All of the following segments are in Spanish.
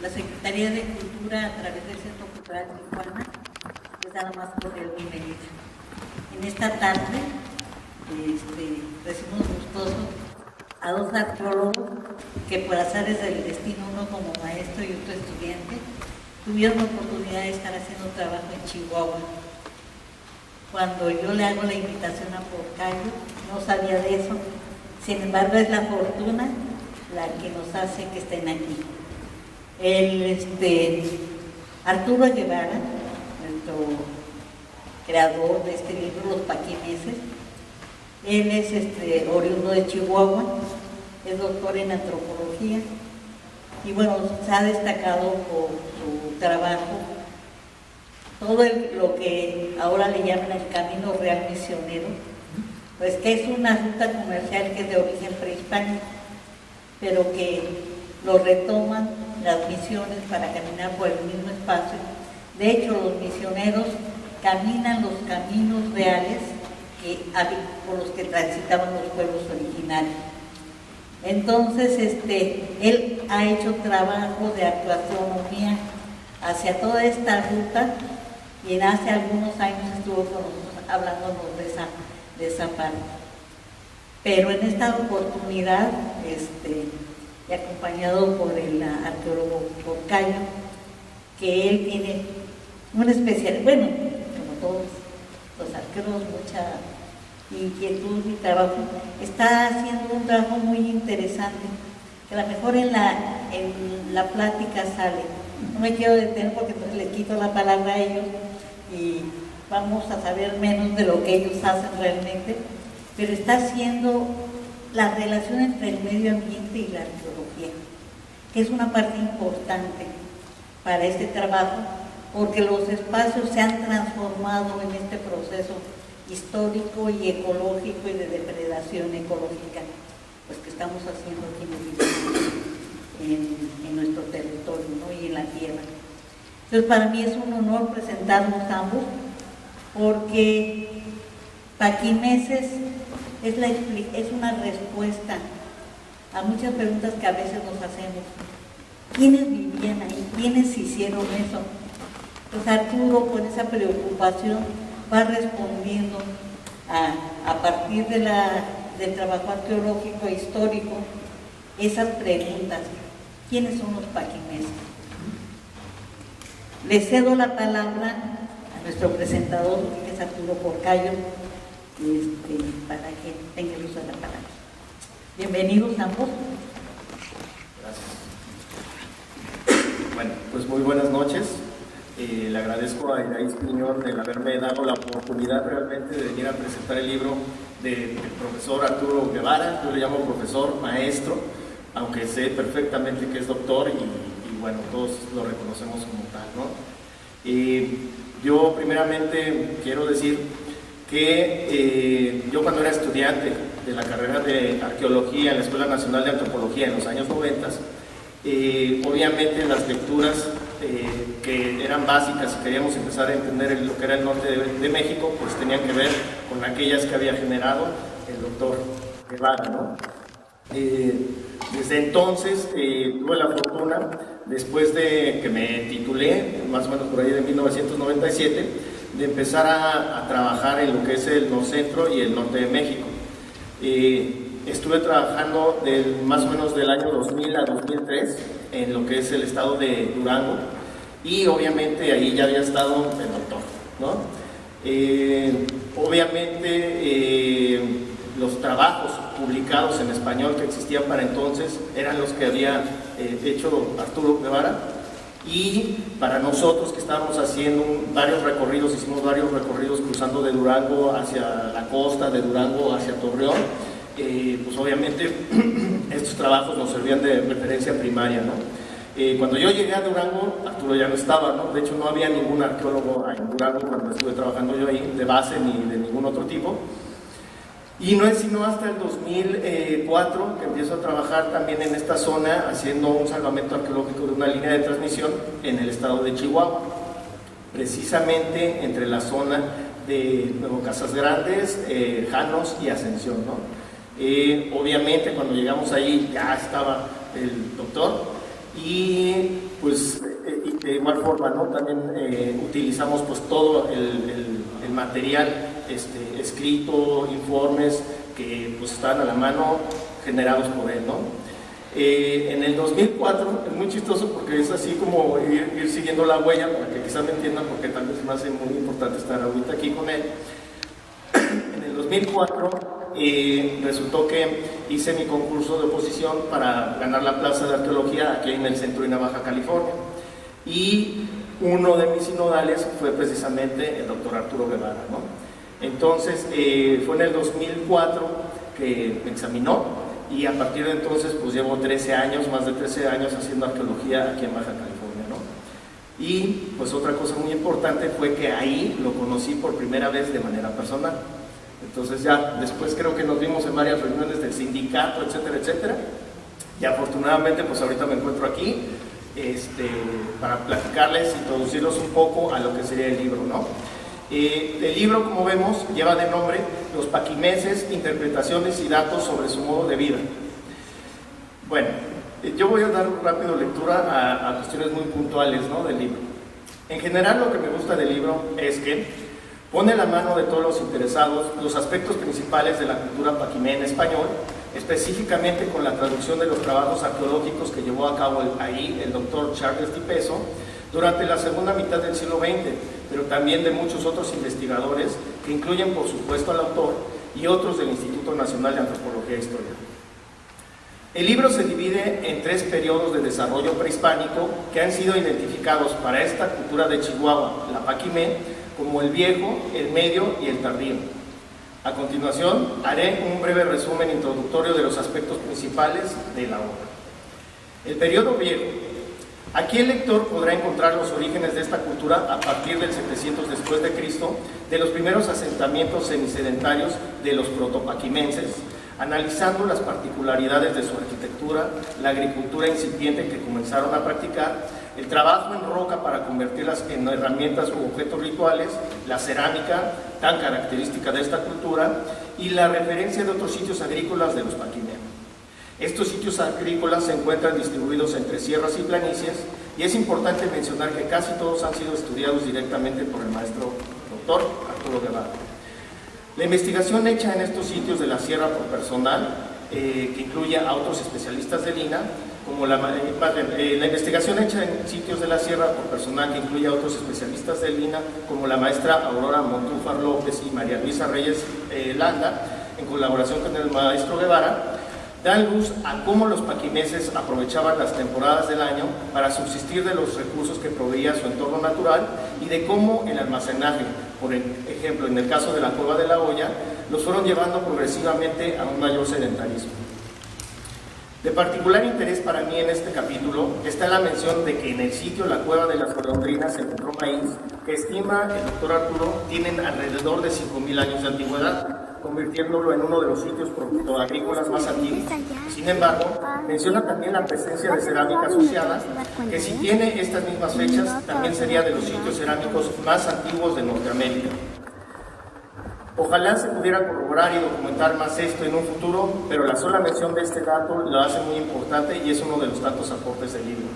la Secretaría de Cultura, a través del Centro Cultural Tijuana, les da la más cordial bienvenida. En esta tarde recibimos gustosos a dos arqueólogos que, por azares del destino, uno como maestro y otro estudiante, tuvieron la oportunidad de estar haciendo trabajo en Chihuahua. Cuando yo le hago la invitación a Porcayo, no sabía de eso. Sin embargo, es la fortuna la que nos hace que estén aquí. Arturo Guevara, nuestro creador de este libro, Los Paquimeses, él es oriundo de Chihuahua, es doctor en antropología y bueno, se ha destacado por su trabajo, todo lo que ahora le llaman el Camino Real Misionero, pues que es una ruta comercial que es de origen prehispánico, pero que lo retoman las misiones para caminar por el mismo espacio. De hecho, los misioneros caminan los caminos reales por los que transitaban los pueblos originarios. Entonces, él ha hecho trabajo de arqueoastronomía hacia toda esta ruta y hace algunos años estuvo con nosotros hablándonos de esa parte. Pero en esta oportunidad, y acompañado por el arqueólogo Porcayo, que él tiene una especial, bueno, como todos los arqueólogos, mucha inquietud y trabajo, está haciendo un trabajo muy interesante, que a lo mejor en la plática sale. No me quiero detener porque entonces les quito la palabra a ellos y vamos a saber menos de lo que ellos hacen realmente, pero está haciendo la relación entre el medio ambiente y la arqueología, que es una parte importante para este trabajo, porque los espacios se han transformado en este proceso histórico y ecológico y de depredación ecológica, pues que estamos haciendo aquí en nuestro territorio, ¿no? Y en la tierra. Entonces, para mí es un honor presentarnos ambos, porque Paquimeses es una respuesta a muchas preguntas que a veces nos hacemos. ¿Quiénes vivían ahí? ¿Quiénes hicieron eso? Pues Arturo, con esa preocupación, va respondiendo a partir del trabajo arqueológico e histórico esas preguntas. ¿Quiénes son los paquimeses? Le cedo la palabra a nuestro presentador, que es Arturo Porcayo, para que tenga el uso de la palabra. Bienvenidos ambos. Gracias. Bueno, pues muy buenas noches. Le agradezco a Iraíz Piñón el haberme dado la oportunidad realmente de venir a presentar el libro del profesor Arturo Guevara. Yo le llamo profesor, maestro, aunque sé perfectamente que es doctor y bueno, todos lo reconocemos como tal, ¿no? Yo primeramente quiero decir que yo cuando era estudiante de la carrera de arqueología en la Escuela Nacional de Antropología en los años 90, obviamente las lecturas que eran básicas y queríamos empezar a entender lo que era el norte de México, pues tenían que ver con aquellas que había generado el doctor Guevara, ¿no? Desde entonces tuve la fortuna, después de que me titulé, más o menos por ahí de 1997, de empezar a trabajar en lo que es el centro y el norte de México. Estuve trabajando más o menos del año 2000 a 2003 en lo que es el estado de Durango y obviamente ahí ya había estado el doctor, ¿no? Obviamente los trabajos publicados en español que existían para entonces eran los que había hecho Arturo Guevara, y para nosotros que estábamos haciendo varios recorridos, hicimos varios recorridos cruzando de Durango hacia la costa, de Durango hacia Torreón, pues obviamente estos trabajos nos servían de referencia primaria, ¿no? Cuando yo llegué a Durango, Arturo ya no estaba, ¿no? De hecho no había ningún arqueólogo en Durango cuando estuve trabajando yo ahí, de base ni de ningún otro tipo. Y no es sino hasta el 2004 que empiezo a trabajar también en esta zona, haciendo un salvamento arqueológico de una línea de transmisión en el estado de Chihuahua, precisamente entre la zona de Nuevo Casas Grandes, Janos y Ascensión, ¿no? Obviamente cuando llegamos allí ya estaba el doctor y pues pues de igual forma, ¿no? También utilizamos pues todo el material escrito, informes que pues están a la mano generados por él, ¿no? En el 2004, es muy chistoso porque es así como ir siguiendo la huella, para que quizás me entiendan, porque tal vez me hace muy importante estar ahorita aquí con él. En el 2004 resultó que hice mi concurso de oposición para ganar la plaza de arqueología aquí en el centro de Baja California, y uno de mis sinodales fue precisamente el doctor Arturo Guevara, ¿no? Entonces fue en el 2004 que me examinó, y a partir de entonces pues llevo 13 años, más de 13 años haciendo arqueología aquí en Baja California, ¿no? Y pues otra cosa muy importante fue que ahí lo conocí por primera vez de manera personal. Entonces ya después creo que nos vimos en varias reuniones del sindicato, etcétera, etcétera, y afortunadamente pues ahorita me encuentro aquí para platicarles, introducirlos un poco a lo que sería el libro, ¿no? El libro, como vemos, lleva de nombre Los Paquimeses, interpretaciones y datos sobre su modo de vida. Bueno, yo voy a dar rápido lectura a cuestiones muy puntuales, ¿no?, del libro. En general, lo que me gusta del libro es que pone a la mano de todos los interesados los aspectos principales de la cultura paquimé en español, específicamente con la traducción de los trabajos arqueológicos que llevó a cabo ahí el doctor Charles Di Peso durante la segunda mitad del siglo XX, pero también de muchos otros investigadores que incluyen por supuesto al autor y otros del Instituto Nacional de Antropología e Historia. El libro se divide en 3 periodos de desarrollo prehispánico que han sido identificados para esta cultura de Chihuahua, la paquimé, como el viejo, el medio y el tardío. A continuación, haré un breve resumen introductorio de los aspectos principales de la obra. El periodo viejo. Aquí el lector podrá encontrar los orígenes de esta cultura a partir del 700 después de Cristo, de los primeros asentamientos semisedentarios de los protopaquimenses, analizando las particularidades de su arquitectura, la agricultura incipiente que comenzaron a practicar, el trabajo en roca para convertirlas en herramientas u objetos rituales, la cerámica, tan característica de esta cultura, y la referencia de otros sitios agrícolas de los paquimé. Estos sitios agrícolas se encuentran distribuidos entre sierras y planicies, y es importante mencionar que casi todos han sido estudiados directamente por el maestro doctor Arturo Guevara. La investigación hecha en estos sitios de la sierra por personal, que incluye a otros especialistas de Lina, como la investigación hecha en sitios de la sierra por personal que incluye a otros especialistas de Lina, como la maestra Aurora Montúfar López y María Luisa Reyes Landa, en colaboración con el maestro Guevara, dan luz a cómo los paquimeses aprovechaban las temporadas del año para subsistir de los recursos que proveía su entorno natural, y de cómo el almacenaje, por ejemplo en el caso de la Cueva de la Olla, los fueron llevando progresivamente a un mayor sedentarismo. De particular interés para mí en este capítulo está la mención de que en el sitio La Cueva de las Golondrinas se encontró maíz, que estima el doctor Arturo tienen alrededor de 5.000 años de antigüedad, convirtiéndolo en uno de los sitios agrícolas más antiguos. Sin embargo, menciona también la presencia de cerámica asociada, que si tiene estas mismas fechas, también sería de los sitios cerámicos más antiguos de Norteamérica. Ojalá se pudiera corroborar y documentar más esto en un futuro, pero la sola mención de este dato lo hace muy importante y es uno de los tantos aportes del libro.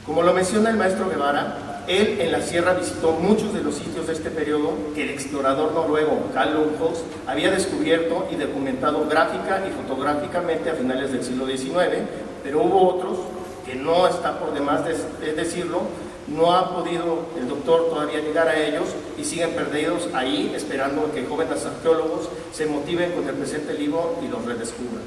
Como lo menciona el maestro Guevara, él en la sierra visitó muchos de los sitios de este periodo que el explorador noruego Carl Lundholz había descubierto y documentado gráfica y fotográficamente a finales del siglo XIX, pero hubo otros que no está por demás decirlo, no ha podido el doctor todavía llegar a ellos y siguen perdidos ahí, esperando que jóvenes arqueólogos se motiven con el presente libro y los redescubran.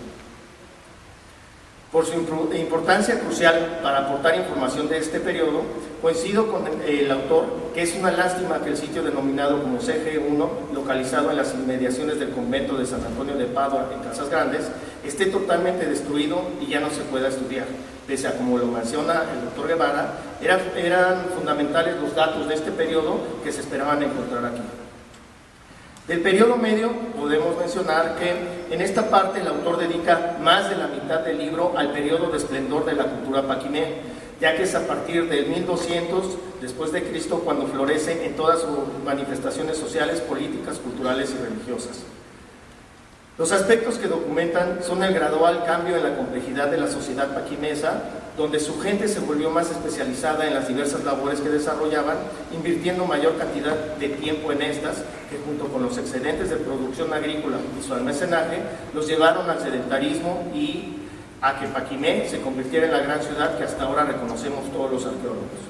Por su importancia crucial para aportar información de este periodo, coincido con el autor que es una lástima que el sitio denominado como CG1, localizado en las inmediaciones del convento de San Antonio de Padua en Casas Grandes, esté totalmente destruido y ya no se pueda estudiar, pese a, como lo menciona el doctor Guevara, eran fundamentales los datos de este periodo que se esperaban encontrar aquí. Del periodo medio podemos mencionar que en esta parte el autor dedica más de la mitad del libro al periodo de esplendor de la cultura paquimé, ya que es a partir del 1200 después de Cristo cuando florece en todas sus manifestaciones sociales, políticas, culturales y religiosas. Los aspectos que documentan son el gradual cambio en la complejidad de la sociedad paquimesa, donde su gente se volvió más especializada en las diversas labores que desarrollaban, invirtiendo mayor cantidad de tiempo en estas, que junto con los excedentes de producción agrícola y su almacenaje, los llevaron al sedentarismo y a que Paquimé se convirtiera en la gran ciudad que hasta ahora reconocemos todos los arqueólogos.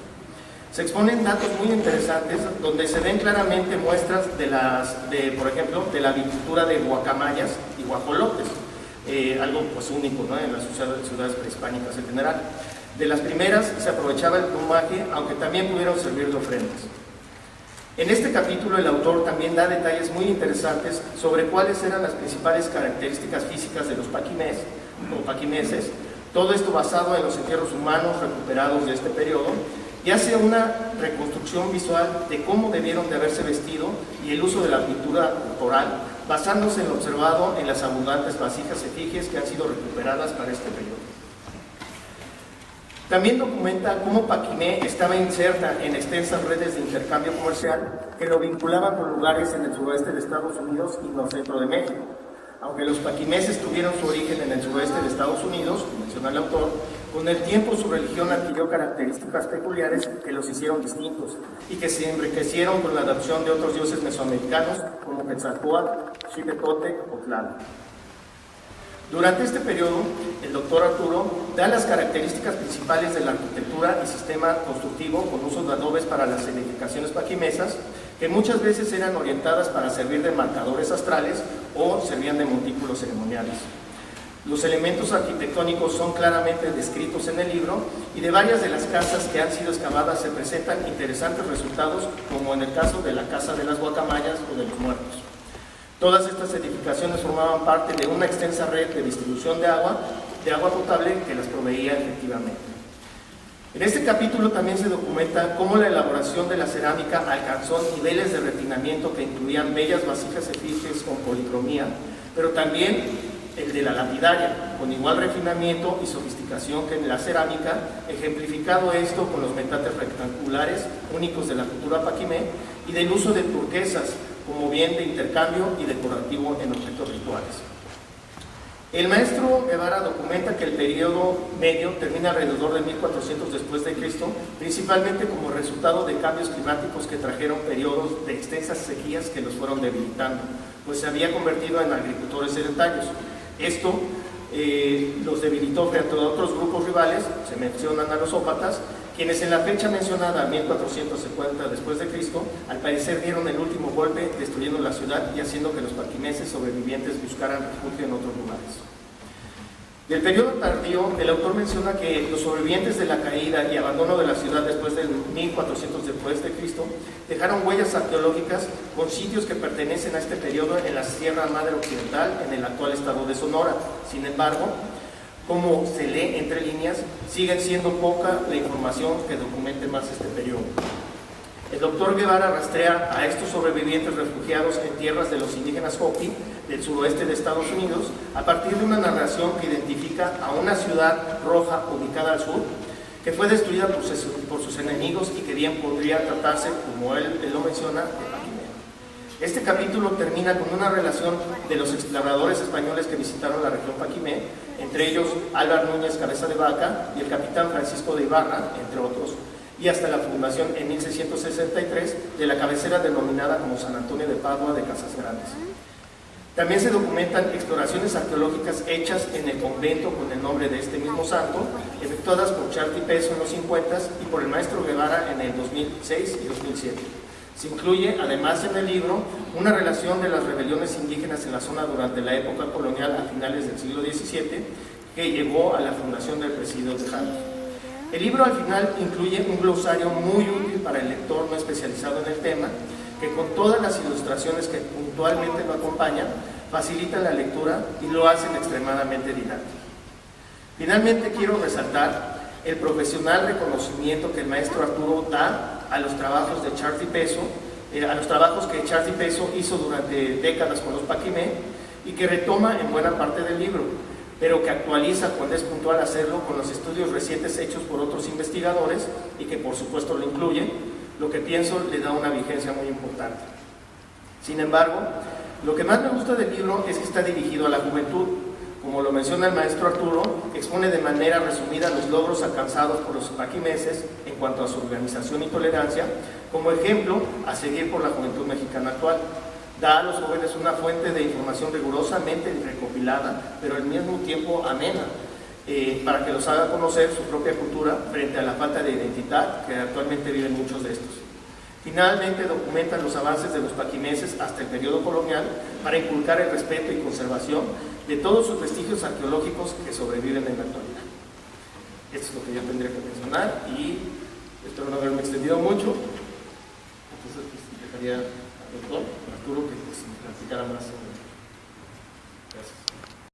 Se exponen datos muy interesantes donde se ven claramente muestras por ejemplo, de la agricultura de guacamayas y guajolotes, algo pues único, ¿no?, en las ciudades prehispánicas en general. De las primeras se aprovechaba el plumaje, aunque también pudieron servir de ofrendas. En este capítulo el autor también da detalles muy interesantes sobre cuáles eran las principales características físicas de los paquimeses, todo esto basado en los entierros humanos recuperados de este periodo, y hace una reconstrucción visual de cómo debieron de haberse vestido y el uso de la pintura corporal, basándose en lo observado en las abundantes vasijas efigies que han sido recuperadas para este periodo. También documenta cómo Paquimé estaba inserta en extensas redes de intercambio comercial que lo vinculaban con lugares en el suroeste de Estados Unidos y norcentro de México. Aunque los paquimeses tuvieron su origen en el suroeste de Estados Unidos, menciona el autor, con el tiempo su religión adquirió características peculiares que los hicieron distintos y que se enriquecieron con la adopción de otros dioses mesoamericanos como Quetzalcóatl, Xipetotec o Tlaloc. Durante este periodo, el doctor Arturo da las características principales de la arquitectura y sistema constructivo con uso de adobes para las edificaciones paquimesas, que muchas veces eran orientadas para servir de marcadores astrales o servían de montículos ceremoniales. Los elementos arquitectónicos son claramente descritos en el libro y de varias de las casas que han sido excavadas se presentan interesantes resultados, como en el caso de la Casa de las Guacamayas o de los Muertos. Todas estas edificaciones formaban parte de una extensa red de distribución de agua potable que las proveía efectivamente. En este capítulo también se documenta cómo la elaboración de la cerámica alcanzó niveles de refinamiento que incluían bellas vasijas efigies con policromía, pero también el de la lapidaria, con igual refinamiento y sofisticación que en la cerámica, ejemplificado esto con los metates rectangulares únicos de la cultura paquimé y del uso de turquesas como bien de intercambio y decorativo en objetos rituales. El maestro Guevara documenta que el periodo medio termina alrededor de 1400 después de Cristo, principalmente como resultado de cambios climáticos que trajeron periodos de extensas sequías que los fueron debilitando, pues se había convertido en agricultores sedentarios. Esto los debilitó frente a otros grupos rivales, se mencionan a los ópatas, quienes en la fecha mencionada, 1450 después de Cristo, al parecer dieron el último golpe destruyendo la ciudad y haciendo que los paquimeses sobrevivientes buscaran refugio en otros lugares. Del periodo tardío, el autor menciona que los sobrevivientes de la caída y abandono de la ciudad después del 1400 después de Cristo dejaron huellas arqueológicas con sitios que pertenecen a este periodo en la Sierra Madre Occidental, en el actual estado de Sonora. Sin embargo, como se lee entre líneas, sigue siendo poca la información que documente más este periodo. El doctor Guevara rastrea a estos sobrevivientes refugiados en tierras de los indígenas Hopi del suroeste de Estados Unidos a partir de una narración que identifica a una ciudad roja ubicada al sur que fue destruida por sus enemigos y que bien podría tratarse, como él lo menciona, de Paquimé. Este capítulo termina con una relación de los exploradores españoles que visitaron la región Paquimé, entre ellos Álvar Núñez Cabeza de Vaca y el capitán Francisco de Ibarra, entre otros, y hasta la fundación en 1663 de la cabecera denominada como San Antonio de Padua de Casas Grandes. También se documentan exploraciones arqueológicas hechas en el convento con el nombre de este mismo santo, efectuadas por Charty Peso en los 50 y por el maestro Guevara en el 2006 y 2007. Se incluye, además en el libro, una relación de las rebeliones indígenas en la zona durante la época colonial a finales del siglo XVII, que llevó a la fundación del presidio de Janos. El libro al final incluye un glosario muy útil para el lector no especializado en el tema, que con todas las ilustraciones que puntualmente lo acompañan, facilitan la lectura y lo hacen extremadamente didáctico. Finalmente quiero resaltar el profesional reconocimiento que el maestro Arturo da a los trabajos de Charty Peso, a los trabajos que Charty Peso hizo durante décadas con los paquimé y que retoma en buena parte del libro, pero que actualiza cuando es puntual hacerlo con los estudios recientes hechos por otros investigadores y que por supuesto lo incluye, lo que pienso le da una vigencia muy importante. Sin embargo, lo que más me gusta del libro es que está dirigido a la juventud, como lo menciona el maestro Arturo, expone de manera resumida los logros alcanzados por los paquimeses en cuanto a su organización y tolerancia, como ejemplo a seguir por la juventud mexicana actual. Da a los jóvenes una fuente de información rigurosamente recopilada, pero al mismo tiempo amena, para que los haga conocer su propia cultura frente a la falta de identidad que actualmente viven muchos de estos. Finalmente, documentan los avances de los paquimeses hasta el periodo colonial para inculcar el respeto y conservación de todos sus vestigios arqueológicos que sobreviven en la actualidad. Esto es lo que yo tendría que mencionar y espero no haberme extendido mucho. Entonces, dejaría al doctor Arturo que me platicara más. Gracias.